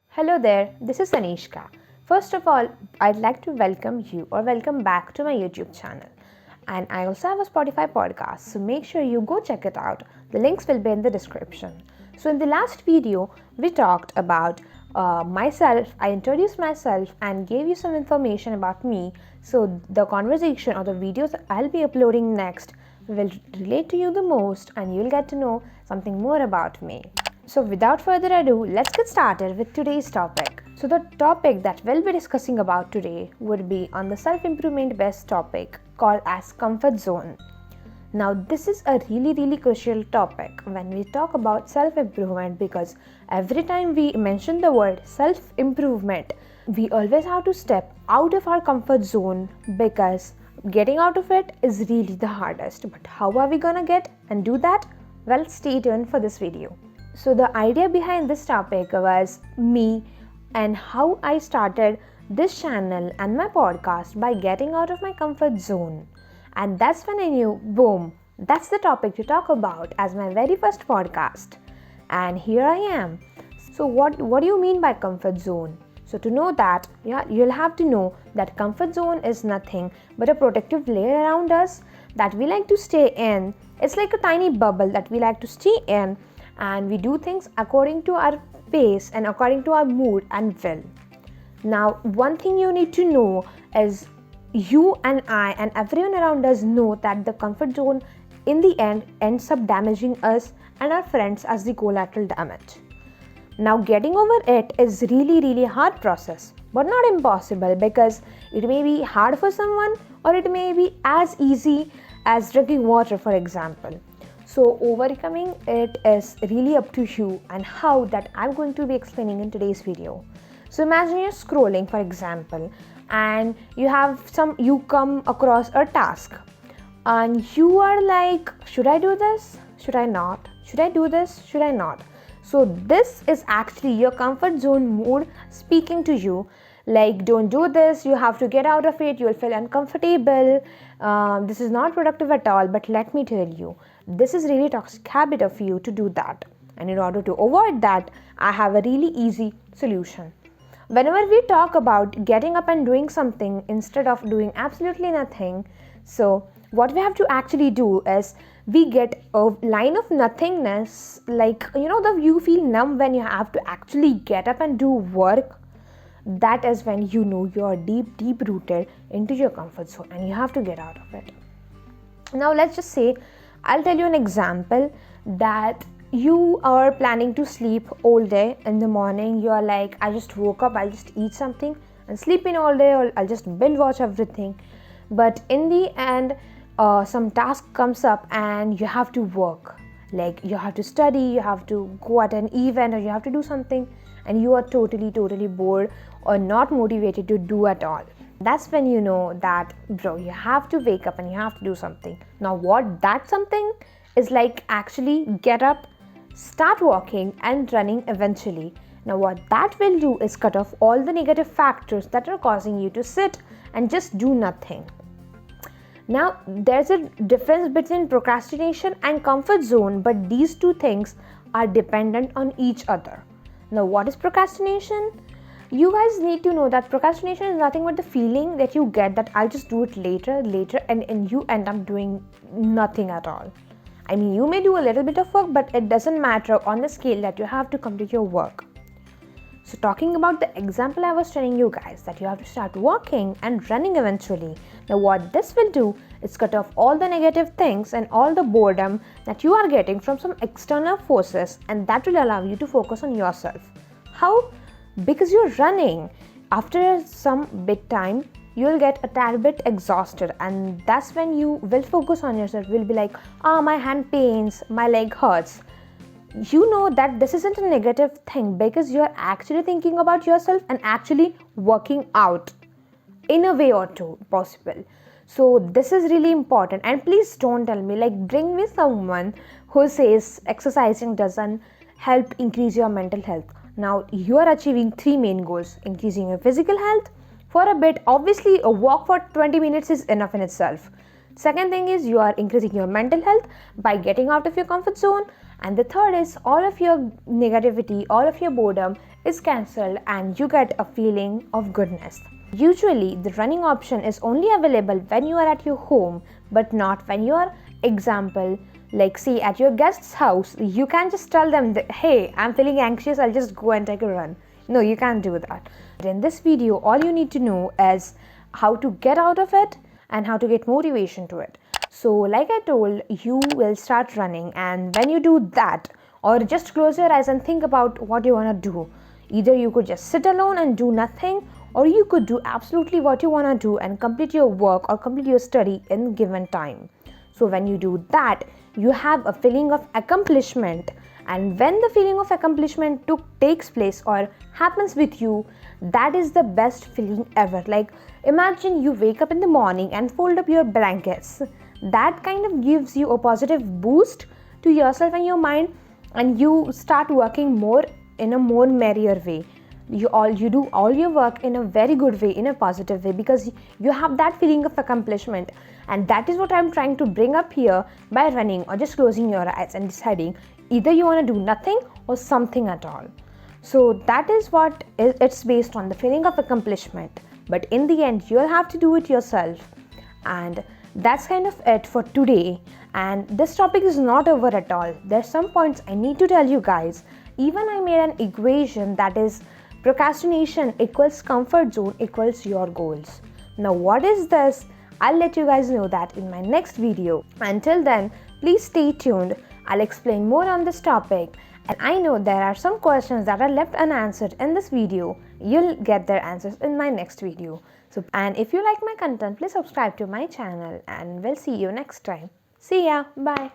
Hello there, this is Tanishqa. First of all, I'd like to welcome you or welcome back to my YouTube channel. And I also have a Spotify podcast, so make sure you go check it out. The links will be in the description. So in the last video, we talked about myself. I introduced myself and gave you some information about me. So the conversation or the videos that I'll be uploading next will relate to you the most, and you'll get to know something more about me. So without further ado, let's get started with today's topic. So the topic that we'll be discussing about today would be on the self-improvement based topic called as comfort zone. Now this is a really crucial topic when we talk about self-improvement, because every time we mention the word self-improvement, we always have to step out of our comfort zone, because getting out of it is really the hardest. But how are we gonna get and do that? Well, stay tuned for this video. So the idea behind this topic was me and how I started this channel and my podcast by getting out of my comfort zone. And that's when I knew, boom, that's the topic to talk about as my very first podcast. And here I am. So what do you mean by comfort zone? So to know that, you'll have to know that comfort zone is nothing but a protective layer around us that we like to stay in. It's like a tiny bubble that we like to stay in, and we do things according to our pace and according to our mood and will. Now, one thing you need to know is you and I and everyone around us know that the comfort zone in the end ends up damaging us and our friends as the collateral damage. Now, getting over it is really hard process, but not impossible, because it may be hard for someone or it may be as easy as drinking water, for example. So overcoming it is really up to you, and how that I'm going to be explaining in today's video. So imagine you're scrolling, for example, and you come across a task and you are like, should I do this? Should I not? Should I do this? Should I not? So this is actually your comfort zone mood speaking to you, like, don't do this, you have to get out of it, you'll feel uncomfortable, this is not productive at all. But let me tell you, this is really toxic habit of you to do that. And in order to avoid that, I have a really easy solution. Whenever we talk about getting up and doing something instead of doing absolutely nothing, so what we have to actually do is we get a line of nothingness, like, you feel numb when you have to actually get up and do work. That is when you know you are deep rooted into your comfort zone and you have to get out of it. Now let's just say, I'll tell you an example, that you are planning to sleep all day. In the morning you are like, I just woke up, I'll just eat something and sleep in all day, or I'll just binge watch everything. But in the end, some task comes up and you have to work, like you have to study, you have to go at an event, or you have to do something, and you are totally bored or not motivated to do at all. That's when you know that, bro, you have to wake up and you have to do something. Now what that something is like, actually get up, start walking and running eventually. Now what that will do is cut off all the negative factors that are causing you to sit and just do nothing. Now there's a difference between procrastination and comfort zone, but these two things are dependent on each other. Now what is procrastination? You guys need to know that procrastination is nothing but the feeling that you get that I'll just do it later, and you end up doing nothing at all. I mean, you may do a little bit of work, but it doesn't matter on the scale that you have to complete your work. So talking about the example I was telling you guys, that you have to start walking and running eventually. Now what this will do is cut off all the negative things and all the boredom that you are getting from some external forces, and that will allow you to focus on yourself. How? Because you're running. After some bit time, you'll get a tad bit exhausted, and that's when you will focus on yourself. Will be like, my hand pains, my leg hurts. You know that this isn't a negative thing, because you're actually thinking about yourself and actually working out in a way or two possible. So this is really important. And please don't tell me, like, bring me someone who says exercising doesn't help increase your mental health. Now you are achieving 3 main goals: increasing your physical health for a bit. Obviously a walk for 20 minutes is enough in itself. Second thing is you are increasing your mental health by getting out of your comfort zone. And the third is all of your negativity, all of your boredom is cancelled and you get a feeling of goodness. Usually the running option is only available when you are at your home, but not when you are, example, like see at your guest's house. You can't just tell them that, hey, I'm feeling anxious, I'll just go and take a run. No, you can't do that. In this video, all you need to know is how to get out of it and how to get motivation to it. So like I told, you will start running, and when you do that, or just close your eyes and think about what you want to do. Either you could just sit alone and do nothing, or you could do absolutely what you want to do and complete your work or complete your study in given time. So when you do that, you have a feeling of accomplishment, and when the feeling of accomplishment takes place or happens with you, that is the best feeling ever. Like imagine you wake up in the morning and fold up your blankets. That kind of gives you a positive boost to yourself and your mind, and you start working more in a more merrier way. You do all your work in a very good way, in a positive way, because you have that feeling of accomplishment. And that is what I'm trying to bring up here by running or just closing your eyes and deciding either you want to do nothing or something at all. So that is what it's based on, the feeling of accomplishment. But in the end, you'll have to do it yourself. And that's kind of it for today. And this topic is not over at all. There's some points I need to tell you guys. Even I made an equation that is procrastination equals comfort zone equals your goals. Now what is this? I'll let you guys know that in my next video. Until then, please stay tuned. I'll explain more on this topic. And I know there are some questions that are left unanswered in this video. You'll get their answers in my next video. And if you like my content, please subscribe to my channel, and we'll see you next time. See ya. Bye.